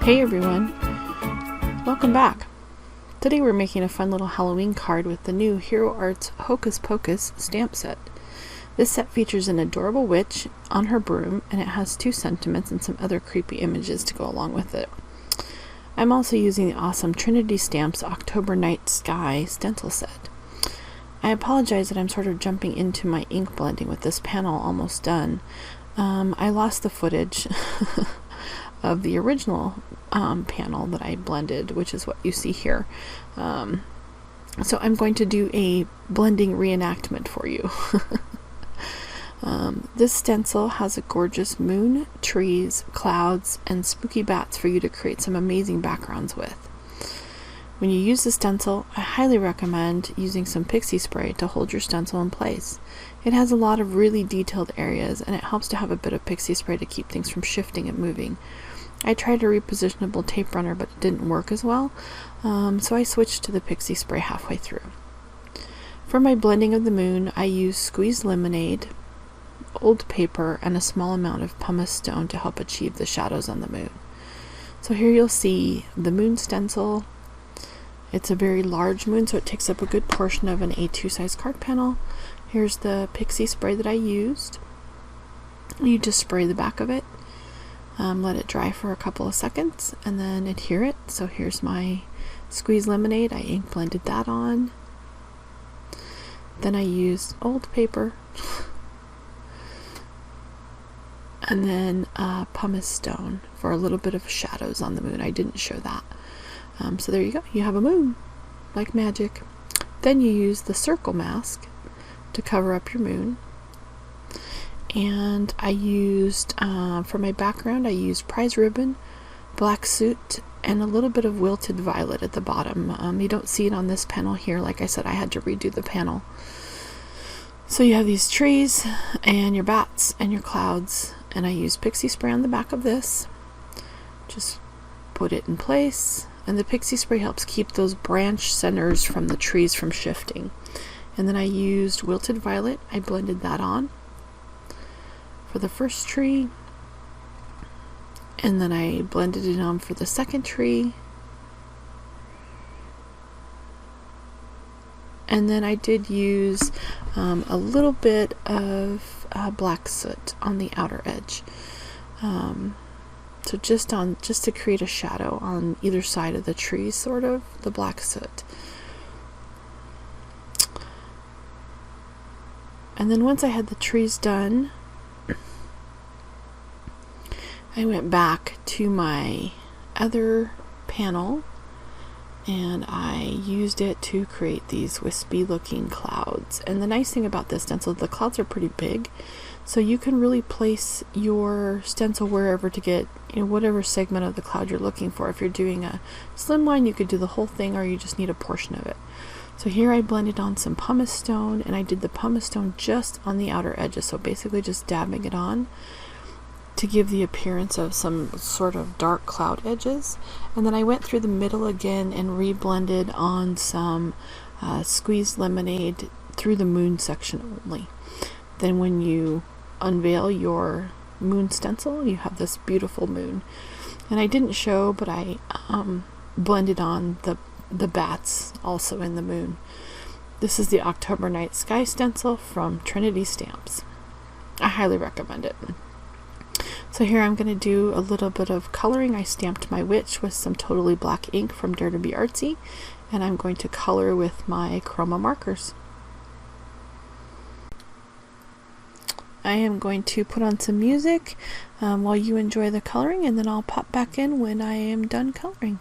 Hey everyone, welcome back. Today we're making a fun little Halloween card with the new Hero Arts Hocus Pocus stamp set. This set features an adorable witch on her broom, and it has 2 sentiments and some other creepy images to go along with it. I'm also using the awesome Trinity Stamps October Night Sky stencil set. I apologize that I'm sort of jumping into my ink blending with this panel almost done. I lost the footage of the original panel that I blended, which is what you see here. So I'm going to do a blending reenactment for you. This stencil has a gorgeous moon, trees, clouds, and spooky bats for you to create some amazing backgrounds with. When you use the stencil, I highly recommend using some pixie spray to hold your stencil in place. It has a lot of really detailed areas, and it helps to have a bit of pixie spray to keep things from shifting and moving. I tried a repositionable tape runner, but it didn't work as well, so I switched to the pixie spray halfway through. For my blending of the moon, I used squeezed lemonade, old paper, and a small amount of pumice stone to help achieve the shadows on the moon. So here you'll see the moon stencil. It's a very large moon, so it takes up a good portion of an A2 size card panel. Here's the pixie spray that I used. You just spray the back of it, let it dry for a couple of seconds, and then adhere it. So here's my squeezed lemonade. I ink blended that on. Then I used old paper, and then pumice stone for a little bit of shadows on the moon. I didn't show that. So there you go. You have a moon, like magic. Then you use the circle mask to cover up your moon. And I used, for my background, I used prize ribbon, black soot, and a little bit of wilted violet at the bottom. You don't see it on this panel here. Like I said, I had to redo the panel. So you have these trees and your bats and your clouds, and I used pixie spray on the back of this. Just put it in place, and the pixie spray helps keep those branch centers from the trees from shifting. And then I used wilted violet. I blended that on for the first tree, and then I blended it on for the second tree, and then I did use a little bit of black soot on the outer edge, so just to create a shadow on either side of the tree, sort of, the black soot. And then once I had the trees done, I went back to my other panel and I used it to create these wispy looking clouds. And the nice thing about this stencil, the clouds are pretty big, so you can really place your stencil wherever to get, whatever segment of the cloud you're looking for. If you're doing a slim line, you could do the whole thing, or you just need a portion of it. So here I blended on some pumice stone, and I did the pumice stone just on the outer edges, so basically just dabbing it on to give the appearance of some sort of dark cloud edges. And then I went through the middle again and reblended on some squeezed lemonade through the moon section only. Then when you unveil your moon stencil, you have this beautiful moon. And I didn't show, but I blended on the bats also in the moon. This is the October Night Sky stencil from Trinity Stamps. I highly recommend it. So here I'm going to do a little bit of coloring. I stamped my witch with some totally black ink from Dare to be Artsy, and I'm going to color with my chroma markers. I am going to put on some music while you enjoy the coloring, and then I'll pop back in when I am done coloring.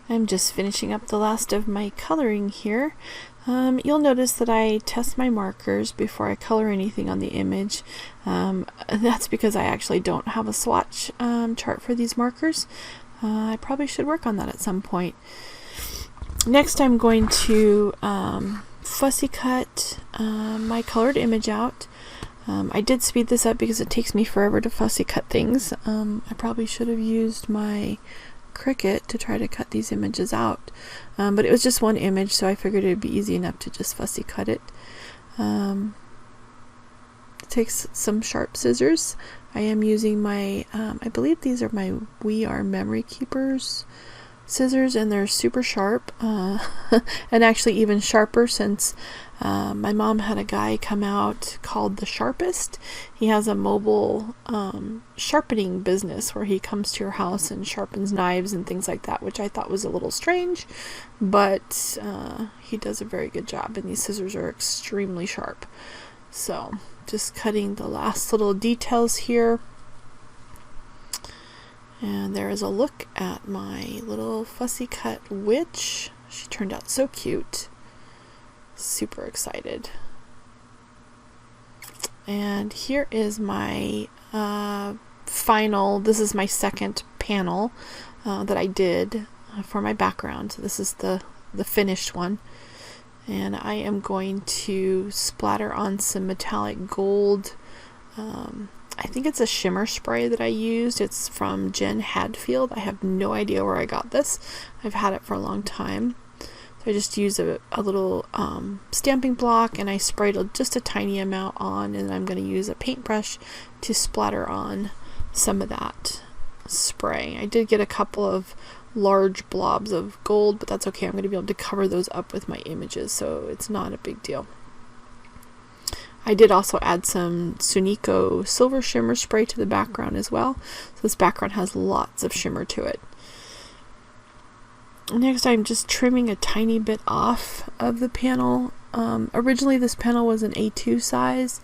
I'm just finishing up the last of my coloring here. You'll notice that I test my markers before I color anything on the image. That's because I actually don't have a swatch chart for these markers. I probably should work on that at some point. Next I'm going to fussy cut my colored image out. I did speed this up because it takes me forever to fussy cut things. I probably should have used my Cricut to try to cut these images out, but it was just one image, so I figured it'd be easy enough to just fussy cut it. It takes some sharp scissors. I am using my I believe these are my We Are Memory Keepers scissors, and they're super sharp, and actually even sharper since my mom had a guy come out called The Sharpist. He has a mobile sharpening business where he comes to your house and sharpens knives and things like that, which I thought was a little strange, but he does a very good job, and these scissors are extremely sharp. So just cutting the last little details here. And there is a look at my little fussy cut witch. She turned out so cute. Super excited. And here is my final, this is my second panel that I did for my background. So this is the finished one. And I am going to splatter on some metallic gold. I think it's a shimmer spray that I used. It's from Jen Hadfield. I have no idea where I got this. I've had it for a long time. So I just used a little stamping block, and I sprayed just a tiny amount on, and I'm going to use a paintbrush to splatter on some of that spray. I did get a couple of large blobs of gold, but that's okay. I'm going to be able to cover those up with my images, so it's not a big deal. I did also add some Sunico silver shimmer spray to the background as well. So this background has lots of shimmer to it. Next, I'm just trimming a tiny bit off of the panel. Originally this panel was an A2 size,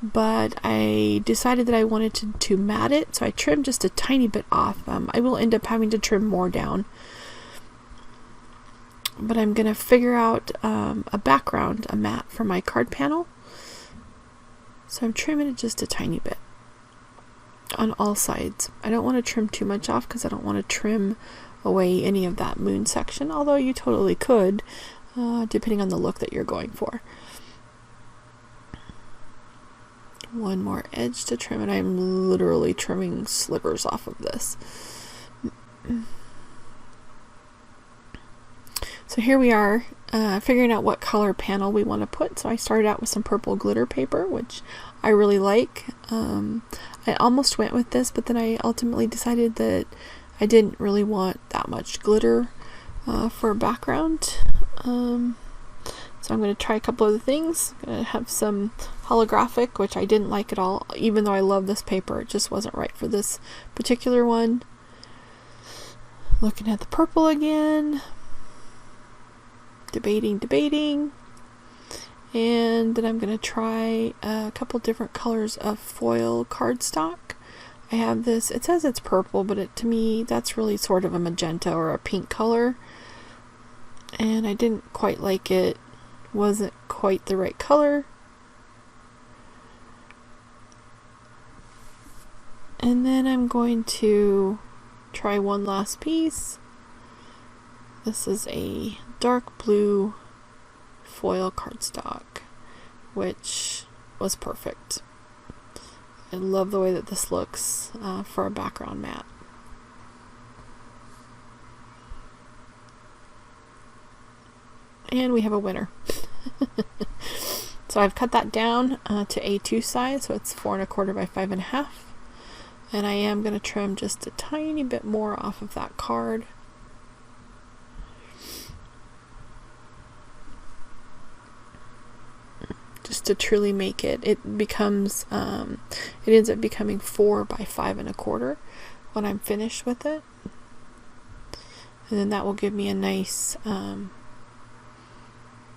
but I decided that I wanted to mat it, so I trimmed just a tiny bit off. I will end up having to trim more down. But I'm going to figure out a background, a mat for my card panel. So I'm trimming it just a tiny bit on all sides. I don't want to trim too much off because I don't want to trim away any of that moon section, although you totally could, depending on the look that you're going for. One more edge to trim, and I'm literally trimming slivers off of this. So here we are, figuring out what color panel we want to put. So I started out with some purple glitter paper, which I really like. I almost went with this, but then I ultimately decided that I didn't really want that much glitter for a background. So I'm going to try a couple other things. I'm going to have some holographic, which I didn't like at all. Even though I love this paper, it just wasn't right for this particular one. Looking at the purple again. Debating, and then I'm going to try a couple different colors of foil cardstock. I have this, it says it's purple, but to me that's really sort of a magenta or a pink color, and I didn't quite like it. Wasn't quite the right color. And then I'm going to try one last piece. This is a dark blue foil cardstock, which was perfect. I love the way that this looks for a background mat. And we have a winner. So I've cut that down to A2 size, so it's 4 1/4 by 5 1/2. And I am going to trim just a tiny bit more off of that card. Just to truly make it, it becomes, it ends up becoming 4 by 5 1/4 when I'm finished with it. And then that will give me a nice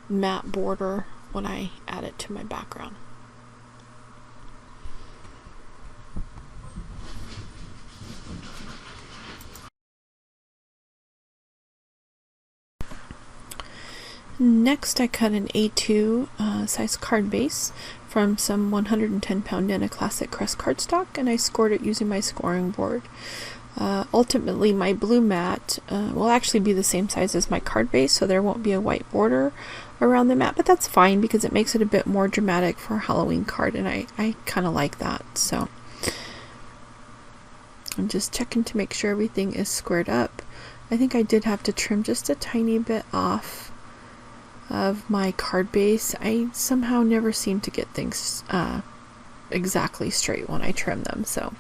matte border when I add it to my background. Next, I cut an A2 size card base from some 110-pound Nana Classic Crest cardstock, and I scored it using my scoring board. Ultimately, my blue mat will actually be the same size as my card base, so there won't be a white border around the mat, but that's fine because it makes it a bit more dramatic for a Halloween card, and I kind of like that. So I'm just checking to make sure everything is squared up. I think I did have to trim just a tiny bit off of my card base. I somehow never seem to get things exactly straight when I trim them, so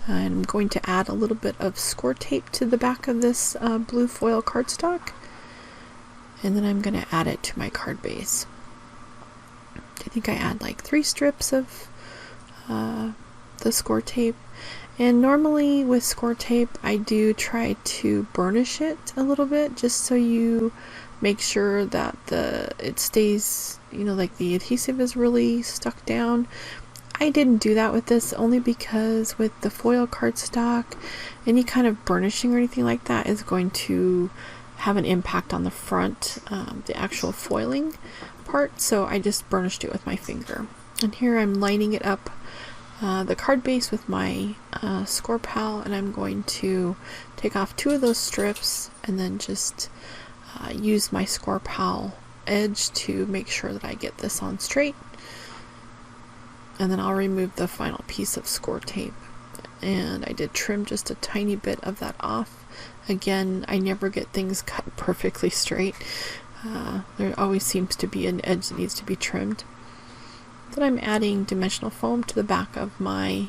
I'm going to add a little bit of score tape to the back of this blue foil cardstock, and then I'm going to add it to my card base. I think I add like 3 strips of the score tape, and normally with score tape I do try to burnish it a little bit just so you make sure that it stays, you know, like the adhesive is really stuck down. I didn't do that with this only because with the foil cardstock, any kind of burnishing or anything like that is going to have an impact on the front, the actual foiling part, so I just burnished it with my finger. And here I'm lining it up, the card base with my score pal, and I'm going to take off 2 of those strips and then just use my score pal edge to make sure that I get this on straight, and then I'll remove the final piece of score tape. And I did trim just a tiny bit of that off. Again, I never get things cut perfectly straight. There always seems to be an edge that needs to be trimmed. Then I'm adding dimensional foam to the back of my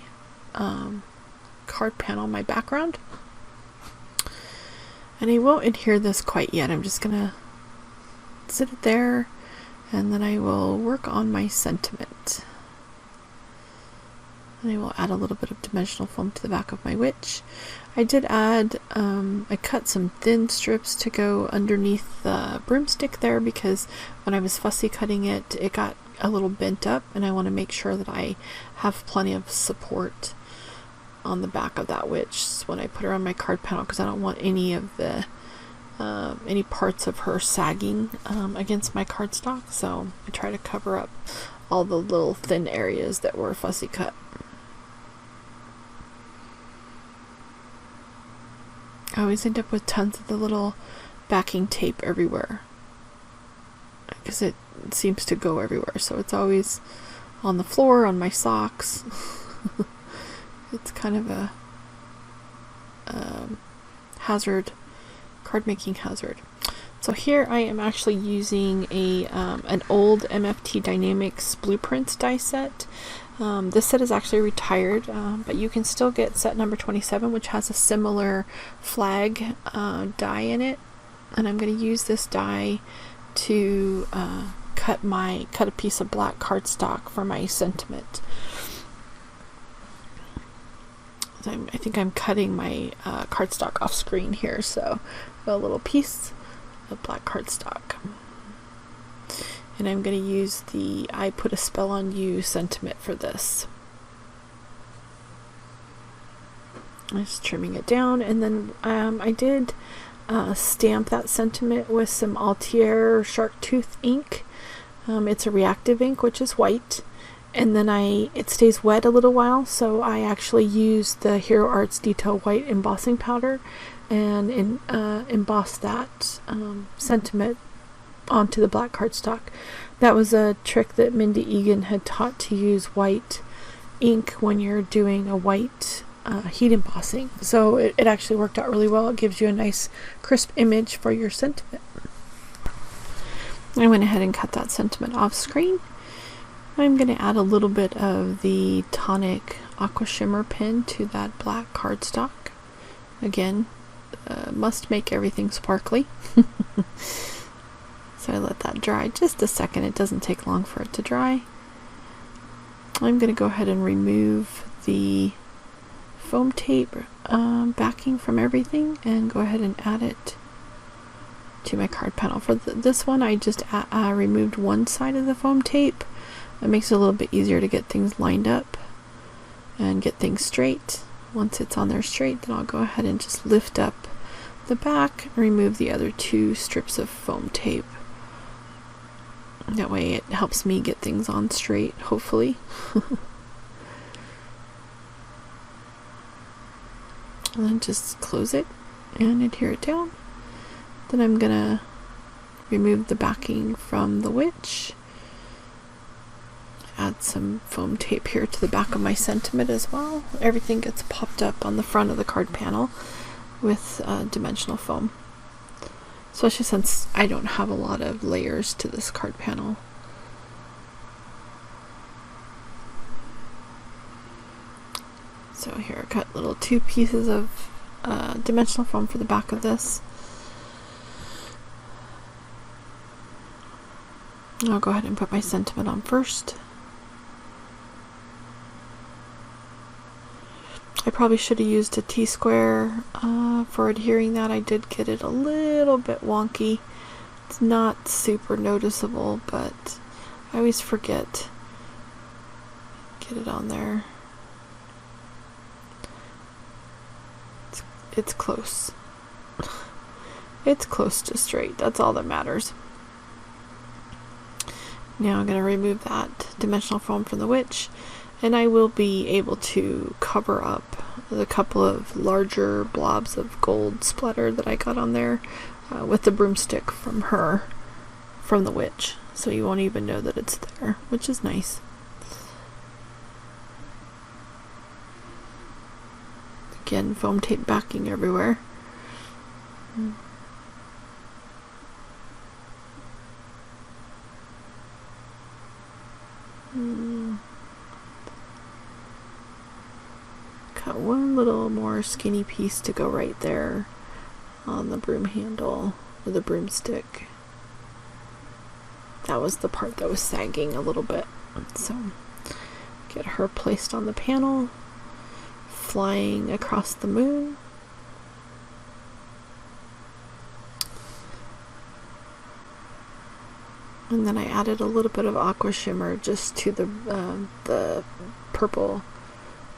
card panel, my background. And I won't adhere this quite yet. I'm just gonna sit it there, and then I will work on my sentiment. And I will add a little bit of dimensional foam to the back of my witch. I did add, I cut some thin strips to go underneath the broomstick there because when I was fussy cutting it, it got a little bent up, and I want to make sure that I have plenty of support on the back of that witch when I put her on my card panel, because I don't want any of the any parts of her sagging against my cardstock, so I try to cover up all the little thin areas that were fussy cut. I always end up with tons of the little backing tape everywhere because it seems to go everywhere, so it's always on the floor, on my socks. It's kind of a hazard, card making hazard. So here I am actually using an old MFT Dynamics Blueprints die set. This set is actually retired, but you can still get set number 27, which has a similar flag die in it. And I'm going to use this die to cut a piece of black cardstock for my sentiment. So I think I'm cutting my cardstock off screen here, so a little piece of black cardstock. And I'm going to use the I Put a Spell on You sentiment for this. I'm just trimming it down, and then I did stamp that sentiment with some Altier Shark Tooth ink. It's a reactive ink, which is white, and then it stays wet a little while, so I actually used the Hero Arts Detail White embossing powder and emboss that sentiment onto the black cardstock. That was a trick that Mindy Egan had taught, to use white ink when you're doing a white heat embossing. So it actually worked out really well. It gives you a nice crisp image for your sentiment. I went ahead and cut that sentiment off screen. I'm going to add a little bit of the Tonic Aqua Shimmer pen to that black cardstock. Again, must make everything sparkly. So I let that dry just a second. It doesn't take long for it to dry. I'm going to go ahead and remove the foam tape backing from everything and go ahead and add it to my card panel. For this one, I just removed one side of the foam tape. It makes it a little bit easier to get things lined up and get things straight. Once it's on there straight, then I'll go ahead and just lift up the back and remove the other 2 strips of foam tape That way it helps me get things on straight, hopefully. And then just close it and adhere it down. Then I'm gonna remove the backing from the witch. Add some foam tape here to the back of my sentiment as well. Everything gets popped up on the front of the card panel with dimensional foam. Especially since I don't have a lot of layers to this card panel. So here I cut little 2 pieces of dimensional foam for the back of this. I'll go ahead and put my sentiment on first. I probably should have used a T-square for adhering that. I did get it a little bit wonky. It's not super noticeable, but I always forget. Get it on there. It's close. It's close to straight. That's all that matters. Now I'm going to remove that dimensional foam from the witch, and I will be able to cover up the couple of larger blobs of gold splatter that I got on there with the broomstick from the witch, so you won't even know that it's there, which is nice. Again, foam tape backing everywhere. Got one little more skinny piece to go right there on the broom handle or the broomstick. That was the part that was sagging a little bit. So get her placed on the panel, flying across the moon. And then I added a little bit of aqua shimmer just to the purple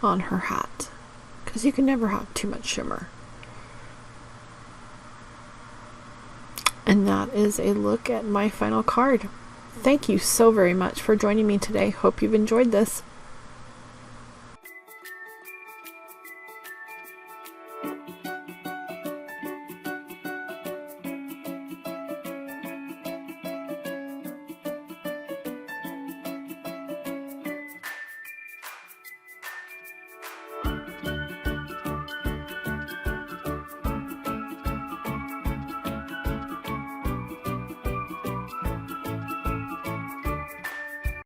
on her hat, because you can never have too much shimmer. And that is a look at my final card. Thank you so very much for joining me today. Hope you've enjoyed this.